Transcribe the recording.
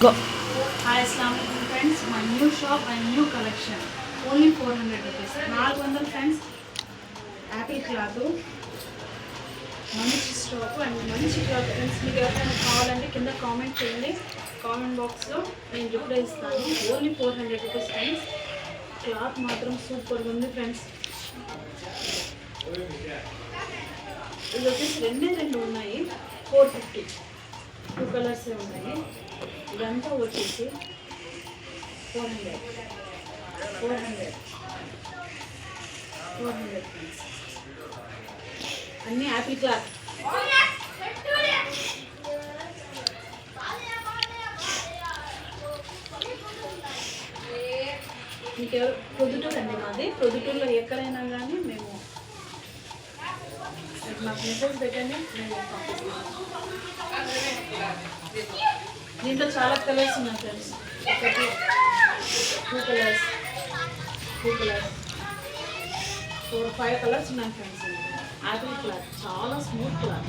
Go. Hi, Assalamualaikum friends. My new shop and new collection. Only 400 rupees. 400 friends. Apple cloth. మంచి stock and మంచి cloth friends. మీకు ఎవరికైనా కావాలంటే కింద comment చేయండి. కామెంట్ బాక్స్లో నేను రిప్లై ఇస్తాను. Only 400 rupees friends. క్లాత్ మాత్రం సూపర్గా ఉంది ఫ్రెండ్స్. ఇది వచ్చేసి రెండు ఉన్నాయి. 450. 2 కలర్సే ఉన్నాయి. ఇదంతా వచ్చేసి 400 ఫ్రెండ్స్. అన్నీ యాపిల్ క్లాత్. మీకు ప్రొద్దుటూరు అండి మాది. ప్రొద్దుటూరులో ఎక్కడైనా కానీ మేము నాకు మెసేజ్ పెట్టండి, నేను పంపిస్తాను. దీంట్లో చాలా కలర్స్ ఉన్నాయి ఫ్రెండ్స్. ఒకటి 2 కలర్స్ 4, 5 కలర్స్ ఉన్నాయి ఫ్రెండ్స్. యాపిల్ క్లాత్ చాలా స్మూత్ క్లాత్.